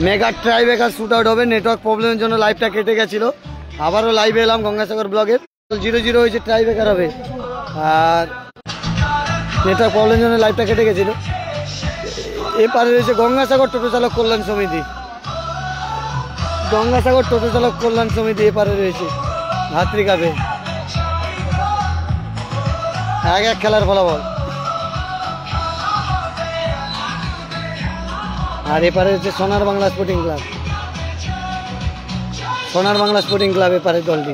Mega tiebreaker shoot out হবে। Network প্রবলেমের জন্য লাইভটা কেটে গেছিলো, আবারও লাইভে এলাম গঙ্গাসাগর ব্লগের। 0-0 হয়েছে, ট্রাইবেকার হবে। আর নেটওয়ার্ক প্রবলেমের জন্য লাইভটা কেটে গেছিলো। এপারে রয়েছে গঙ্গাসাগর টোটো চালক কল্যাণ সমিতি। গঙ্গাসাগর টোটো চালক কল্যাণ সমিতি এপারে রয়েছে ভাতৃ কাপে 1-1 খেলার ফলাফল। আর এপারে হচ্ছে সোনার বাংলা স্পোর্টিং ক্লাব। সোনার বাংলা স্পোর্টিং ক্লাব এপারে দলটি।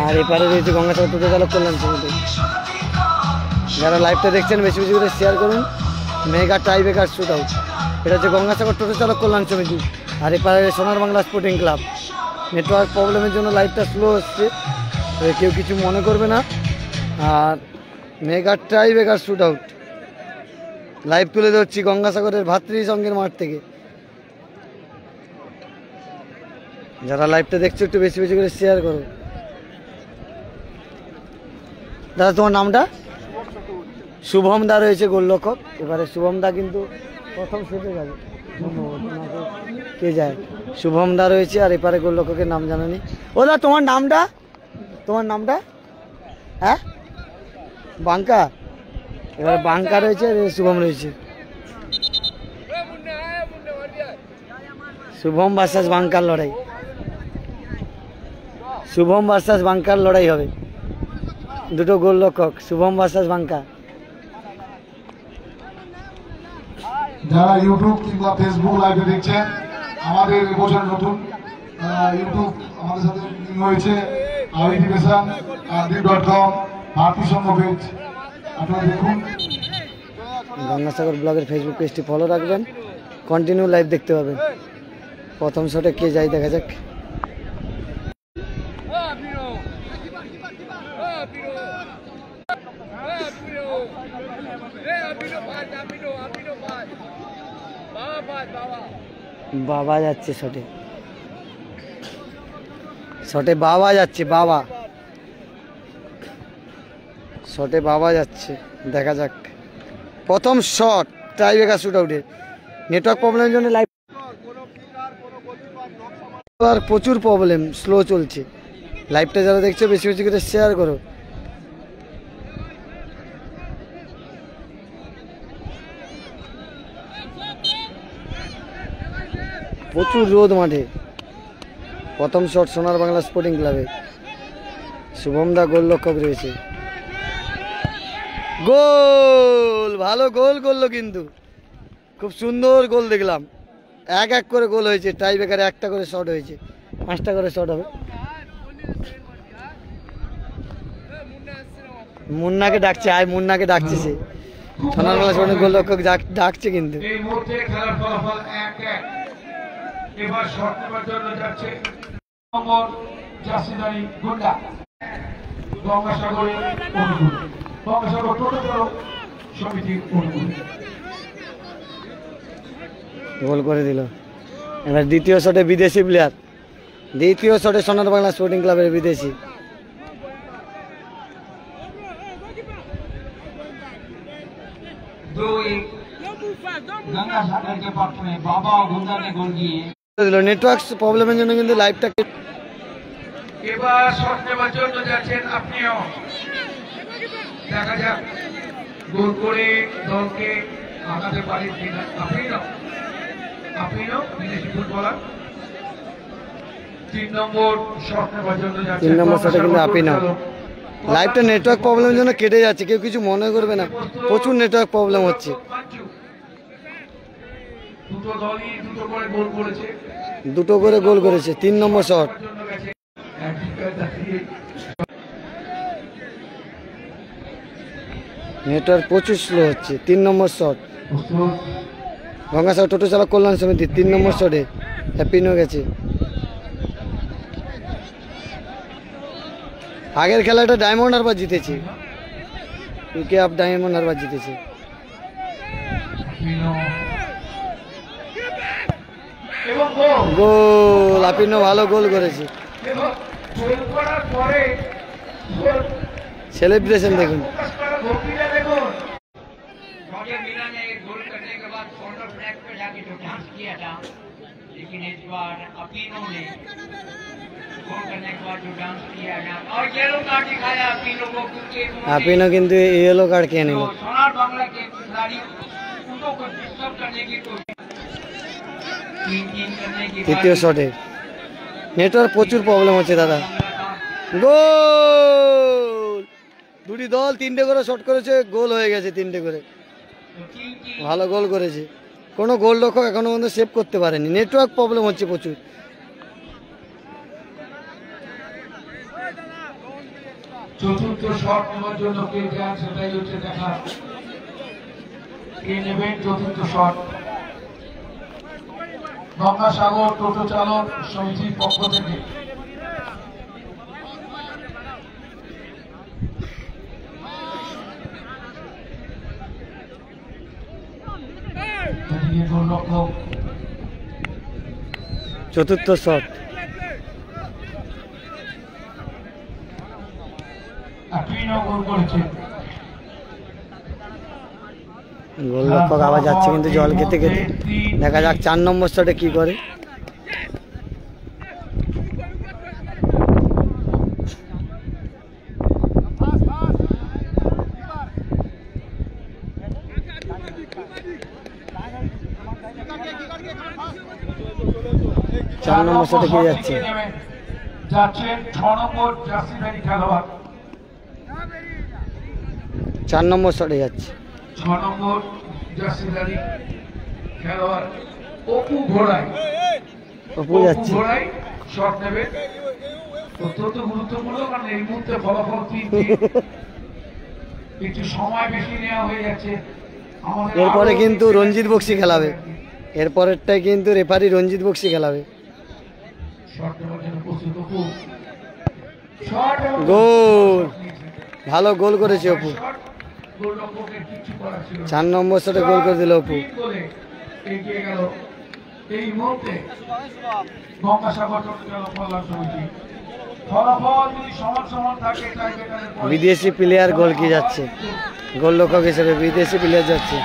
আর এপারে রয়েছে গঙ্গাসাগর টোটো চালক কল্যাণ সমিতি। যারা লাইভটা দেখছেন বেশি বেশি করে শেয়ার করুন। মেগা টাইব্রেকার শুট আউট, এটা হচ্ছে গঙ্গাসাগর টোটো চালক কল্যাণ সমিতি। আর এপারে সোনার বাংলা স্পোর্টিং ক্লাব। নেটওয়ার্ক প্রবলেমের জন্য লাইভটা স্লো হচ্ছে, কেউ কিছু মনে করবে না। আর mega tiebreaker shoot out live তুলে ধরছি গঙ্গাসাগরের ভাতৃ সঙ্গের মাঠ থেকে। যারা লাইভটা দেখছো একটু বেশি বেশি করে শেয়ার করো। দাদা তোমার নামটা? শুভম দা রয়েছে গোলরক্ষক। এবারে শুভম দা কিন্তু প্রথম সেটে যাবে, কে যায়? শুভম দা রয়েছে। আর এপারে গোলরক্ষকের নাম জানানি। ও দা তোমার নামটা? তোমার নামটা? হ্যাঁ, বাঙ্কা। এবারে বাঙ্কা রয়েছে, শুভম রয়েছে। শুভম ভার্সাস বাঙ্কার লড়াই। শুভম ভার্সাস বাঙ্কার লড়াই হবে। দুটো গোলরক্ষক, শুভম ভার্সাস বাঙ্কা। যারা ইউটিউব কিংবা ফেসবুক লাইভে দেখছেন, আমাদের এবছর নতুন ইউটিউব আমাদের সাথে হয়েছে আইডিকেশন ardi.com ভারতী সংঘ পেজ, আপনারা দেখুন। গঙ্গাসাগর ব্লগের ফেসবুক পেজটি ফলো রাখবেন, কন্টিনিউ লাইভ দেখতে পাবেন। প্রথম শটে কে যায় দেখা যাক। বাবা যাচ্ছে শটে, শটে বাবা যাচ্ছে, বাবা শটে বাবা যাচ্ছে, দেখা যাক। প্রথম শট টাইব্রেকার শুট আউটে। নেটওয়ার্ক প্রবলেমের জন্য লাইভ আর প্রচুর প্রবলেম, স্লো চলছে। লাইভটা যারা দেখছো বেশি বেশি করে শেয়ার করো। প্রচুর রোদ মাঠে। প্রথম শট সোনার বাংলা স্পোর্টিং ক্লাবে। শুভম দা গোলরক্ষক রয়েছে। গোল, ভালো গোল করলো কিন্তু, খুব সুন্দর গোল দেখলাম। 1-1 করে গোল হয়েছে। টাইব্রেকারে 1টা করে শট হয়েছে, 5টা করে শট হবে। মুন্নাকে ডাকছে, আয় মুন্নাকে ডাকছে সে। সোনার বাংলা স্পোর্টিং গোলরক্ষক ডাকছে কিন্তু। এই মুহূর্তে খেলার ফলাফল 1-1। এবার শট নেবার জন্য যাচ্ছে নম্বর জাসিদারি গুন্ডা গঙ্গাসাগরের অনুকূলে, গঙ্গাসাগর টোটো চালক সমিতির অনুকূলে। গোল করে দিল। এবার দ্বিতীয় শটে বিদেশি প্লেয়ার। দ্বিতীয় শটে সোনার বাংলা স্পোর্টিং ক্লাবের বিদেশি। নেটওয়ার্ক প্রবলেমের জন্য কিন্তু লাইভটা এবার শট নেবার জন্য যাচ্ছেন আপনিও। দেখা যাক গোল করে দলকে আগাতে পারেন কিনা। আপনিও বিদেশি ফুটবলার। 3 নম্বর শট নেবার জন্য যাচ্ছেন। 3 নম্বর শটে কিন্তু আপনিও। লাইভটা নেটওয়ার্ক প্রবলেমের জন্য কেটে যাচ্ছে, কেউ কিছু মনে করবে না। প্রচুর নেটওয়ার্ক প্রবলেম হচ্ছে। দুটো দলই দুটো করে গোল করেছে। 2টো করে গোল করেছে। 3 নম্বর শট। নেটওয়ার্ক প্রচুর স্লো হচ্ছে। 3 নম্বর শট গঙ্গাসাগর টোটো চালক কল্যাণ সমিতি। 3 নম্বর শটে হ্যাপিনো গেছে। আগের খেলাটা ডায়মন্ড হারবার জিতেছে, পিকে আপ ডায়মন্ড হারবার জিতেছে। গোল, আপিনো ভালো গোল করেছে। सेलिब्रेशन देखो। ट्रैक पे जाके जो डांस किया था, लेकिन इस बार अपीनों ने गोल करने के बाद जो डांस किया ना और येलो कार्ड दिखाया अपीनों को, क्योंकि আপিনো কিন্তু ইয়েলো কার্ড কে নিল। तो सोनार बांग्ला के खिलाड़ी उनको को डिस्टर्ब करने की कोशिश करने की তৃতীয় শটে নেটওয়ার্ক প্রচুর প্রবলেম হচ্ছে দাদা। গোল, দুটি দল তিনটে করে শট করেছে, গোল হয়ে গেছে তিনটে করে, ভালো গোল করেছে। কোনো গোলরক্ষক এখনো পর্যন্ত সেভ করতে পারেনি, নেটওয়ার্ক প্রবলেম হচ্ছে প্রচুর। চতুর্থ শট নেওয়ার জন্য কে যান সেটাই হচ্ছে দেখা, কে নেবেন চতুর্থ শট। গঙ্গাসাগর টোটো চালক সমিতির পক্ষ থেকে গোলরক্ষক চতুর্থ শট, আপিনো গোল করেছে। গোলরক্ষক আবার যাচ্ছে কিন্তু জল খেতে খেতে। দেখা যাক 4 নম্বর শটে কি করে। চার নম্বর শটে কে যাচ্ছে? যাচ্ছেন 6 নম্বর জার্সিধারী খেলোয়াড়, 4 নম্বর শটে যাচ্ছে 6 নম্বর জার্সিধারী খেলোয়াড় অপু ঘোড়াই। অপু যাচ্ছে। ঘোড়াই শট নেবে, অত্যন্ত গুরুত্বপূর্ণ, কারণ এই মুহূর্তে ফলাফল 3-3, একটু সময় বেশি নেওয়া হয়ে যাচ্ছে। আমাদের এরপরে আরো কিন্তু রঞ্জিত বক্সি খেলাবে, এরপরেরটাই কিন্তু রেফারি রঞ্জিত বক্সি খেলাবে। শট নেওয়ার জন্য প্রস্তুত অপু। শট এবং গোল, ভালো গোল করেছে অপু। শট, গোলরক্ষকের কিচ্ছু করার ছিল না। 4 নম্বর শটে গোল করে দিল অপু। 3 গোলে এগিয়ে গেল এই মুহূর্তে গঙ্গাসাগর টোটো চালক কল্যাণ সমিতি। ফলাফল যদি সমান সমান থাকে টাইব্রেকারের পরে বিদেশি প্লেয়ার গোল কি যাচ্ছে, গোলরক্ষক হিসেবে বিদেশি প্লেয়ার যাচ্ছে।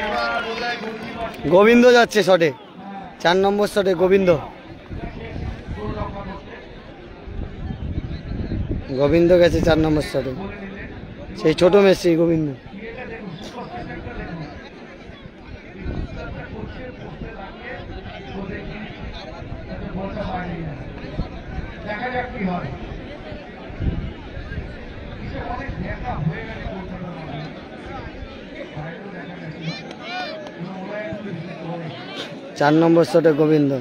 এবার বোধহয় গোলকিপার গোবিন্দ যাচ্ছে শটে, 4 নম্বর শটে গোবিন্দ। গোলরক্ষক হচ্ছে গোবিন্দ গেছে 4 নম্বর শটে, বলে নিলেন। সেই ছোট মেসি গোবিন্দ। এটা দেখুন, সুপারস্টারটা দেখুন, সুপারস্টারটা করছে, পোস্টে লাগিয়ে বলে কি যাতে বলটা বাইরে যায়। দেখা যাক কি হয়। কিসে অনেক দেখা হয়ে গেছে কলকাতার মধ্যে, বাইরেও দেখা গেছে এবং ওরা একটু বেশি করে 4 নম্বর শটে গোবিন্দ।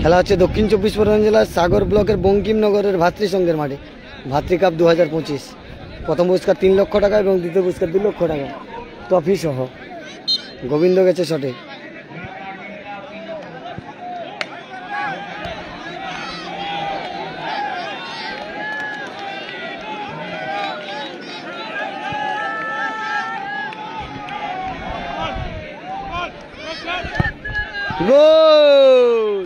খেলা হচ্ছে দক্ষিণ 24 পরগনা জেলার সাগর ব্লকের বঙ্কিমনগরের ভাতৃসংঘের মাঠে, ভাতৃকাপ 2025। প্রথম পুরস্কার 3 লক্ষ টাকা এবং দ্বিতীয় পুরস্কার 2 লক্ষ টাকা ট্রফি সহ। গোবিন্দ গেছে শটে, গোল,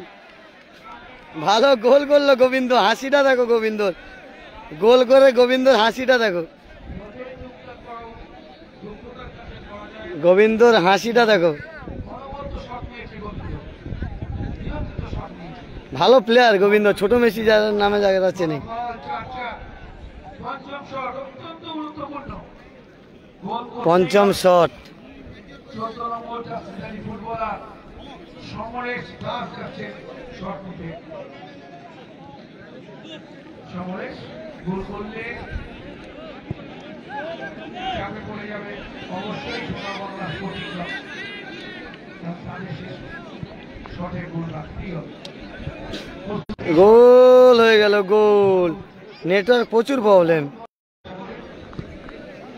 ভালো গোল করলো গোবিন্দ। হাসিটা দেখো গোবিন্দর, গোল করে গোবিন্দর হাসিটা দেখো, গোবিন্দর হাসিটা দেখো। অনবদ্য শট নিয়েছে গোবিন্দ, নিয়ন্ত্রিত শট নিয়েছে। ভালো প্লেয়ার গোবিন্দ, ছোট মেসি যার নামে জায়গা যাচ্ছে নেই। পঞ্চম শট অত্যন্ত গুরুত্বপূর্ণ। গোল করতে পঞ্চম শট, 14 নম্বর জার্সিধারী ফুটবলার সমরেশ দাস যাচ্ছে শট নিতে। সমরেশ গোল করলে চাপে পড়ে যাবে অবশ্যই সোনা বাংলা স্পোর্টিং ক্লাব, তার সামনে শেষ শটে গোল রাখতেই হবে। গোল হয়ে গেল, গোল। নেটওয়ার্ক প্রচুর প্রবলেম।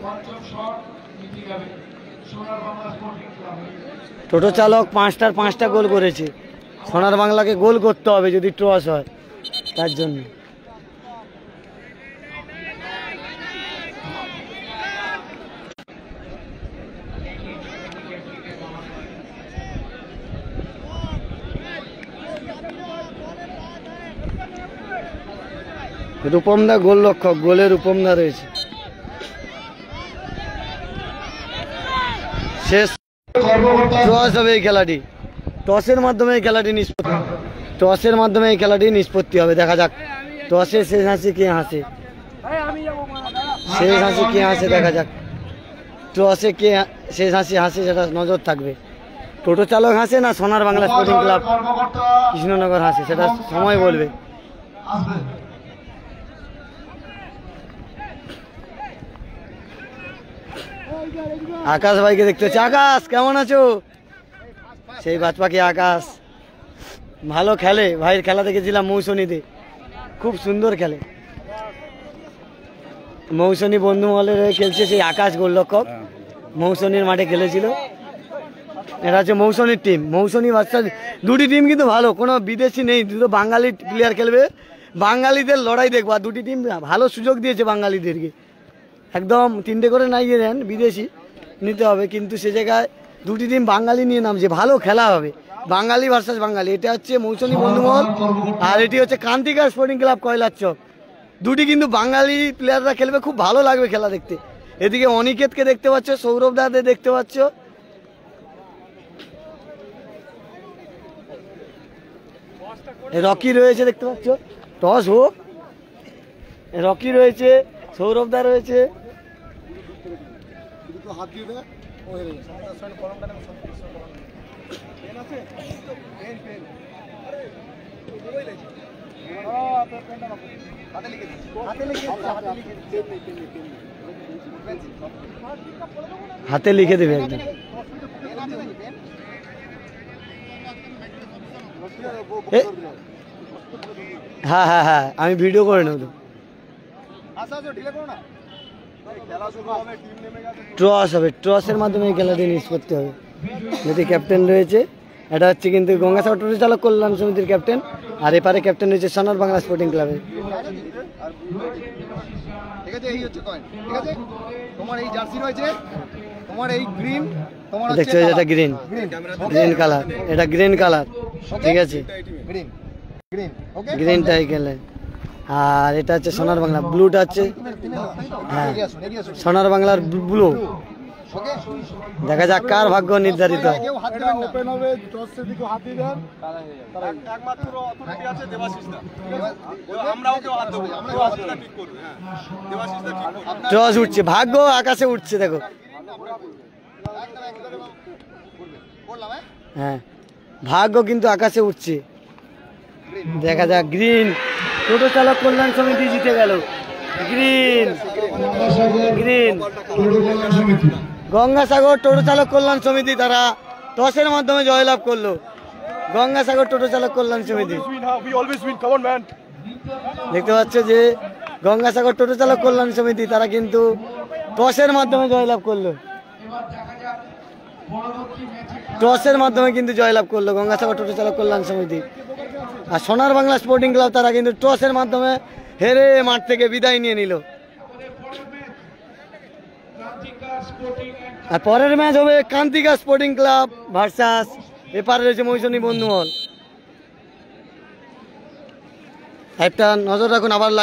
পঞ্চম শট জিতে যাবে সোনার বাংলা স্পোর্টিং ক্লাব। টোটো চালক 5টার 5টা গোল করেছে, সোনার বাংলাকে গোল করতে হবে যদি টস হয়, তার জন্য। রূপমদা গোলরক্ষক, গোলে রূপমদা রয়েছে। শেষ টস হবে এই খেলাটি, টসের মাধ্যমে এই খেলাটি নিষ্পত্তি, টসের মাধ্যমে এই খেলাটি নিষ্পত্তি হবে। দেখা যাক টসে শেষ হাসি কে হাসে, শেষ হাসি কে হাসে দেখা যাক। টসে কে শেষ হাসি হাসে সেটা নজর থাকবে। টোটো চালক হাসে না সোনার বাংলা স্পোর্টিং ক্লাব কৃষ্ণনগর হাসে, সেটা সময় বলবে। আকাশ ভাইকে দেখতে হচ্ছে। আকাশ কেমন আছো? সেই বাজপাখি আকাশ ভালো খেলে, ভাইয়ের খেলা দেখেছিলাম মৌসুমীতে, খুব সুন্দর খেলে। মৌসুমী বন্ধু মহলের হয়ে খেলছে সেই আকাশ গোলরক্ষক, মৌসুমীর মাঠে খেলেছিল। এটা হচ্ছে মৌসুমীর টিম, মৌসুমী বাচ্চা। দুটি টিম কিন্তু ভালো, কোনো বিদেশি নেই, দুটো বাঙালি প্লেয়ার খেলবে। বাঙালিদের লড়াই দেখবো, আর দুটি টিম ভালো সুযোগ দিয়েছে বাঙালিদেরকে, একদম 3টে করে নাইয়ে দেন, বিদেশি নিতে হবে, কিন্তু সে জায়গায় দুটি টিম বাঙালি নিয়ে নামছে, ভালো খেলা হবে, বাঙালি ভার্সাস বাঙালি। এটা হচ্ছে মৌসুমী বন্ধুমহল আর এটি হচ্ছে ক্রান্তিকা স্পোর্টিং ক্লাব কয়লার চক। দুটি কিন্তু বাঙালি প্লেয়াররা খেলবে, খুব ভালো লাগবে খেলা দেখতে। এদিকে অনিকেতকে দেখতে পাচ্ছ, সৌরভ দাদের দেখতে পাচ্ছ, রকি রয়েছে দেখতে পাচ্ছ। টস হোক, রকি রয়েছে, সৌরভ দা রয়েছে। হাতে লিখে দেবে একদম। হ্যাঁ হ্যাঁ হ্যাঁ, আমি ভিডিও করে নেব। টস হবে, টসের মাধ্যমে এই খেলাটি নিষ্পত্তি হবে। যদি ক্যাপ্টেন রয়েছে, এটা হচ্ছে কিন্তু গঙ্গাসাগর টোটো চালক কল্যাণ সমিতির ক্যাপ্টেন, আর এপারে ক্যাপ্টেন রয়েছে সোনার বাংলা স্পোর্টিং ক্লাবের। ঠিক আছে, এই হচ্ছে কয়েন। ঠিক আছে, তোমার এই জার্সি রয়েছে, তোমার এই গ্রিন, তোমার দেখছো এটা গ্রিন, গ্রিন কালার, এটা গ্রিন কালার। ঠিক আছে, গ্রিন গ্রিন ওকে, গ্রিনটাই খেলে। আর এটা হচ্ছে সোনার বাংলা, ব্লুটা হচ্ছে, হ্যাঁ সোনার বাংলার ব্লু। ওকে, দেখা যাক কার ভাগ্য নির্ধারিত। কেউ হাত দেবেন না। ওপেন হবে, টসের দিকে হাত দিয়ে দেন, একমাত্র অথরিটি আছে দেবাশিস দা, আমরাও কেউ হাত দেবো, আমরা হাতটা ঠিক করব। হ্যাঁ, দেবাশিস দা ঠিক করবে। টস উঠছে, ভাগ্য আকাশে উঠছে, দেখো। করলাম, হ্যাঁ, ভাগ্য কিন্তু আকাশে উঠছে। দেখা যাক, গ্রিন টোটো চালক কল্যাণ সমিতি জিতে গেল। গ্রিন গ্রিন গঙ্গাসাগর টোটো চালক কল্যাণ সমিতি, তারা টসের মাধ্যমে জয়লাভ করলো। গঙ্গাসাগর টোটো চালক কল্যাণ সমিতি দেখতে পাচ্ছ যে গঙ্গাসাগর টোটো চালক কল্যাণ সমিতি, তারা কিন্তু টসের মাধ্যমে জয়লাভ করলো। টসের মাধ্যমে কিন্তু জয়লাভ করলো গঙ্গাসাগর টোটো চালক কল্যাণ সমিতি। আর সোনার বাংলা স্পোর্টিং ক্লাব তারা কিন্তু টসের মাধ্যমে হেরে মাঠ থেকে বিদায় নিয়ে নিল। আর পরের ম্যাচ হবে ক্রান্তিকা স্পোর্টিং ক্লাব ভার্সাস এপারে রয়েছে মৌসুমী বন্ধুমহল। একটা নজর রাখুন, আবার লাইভ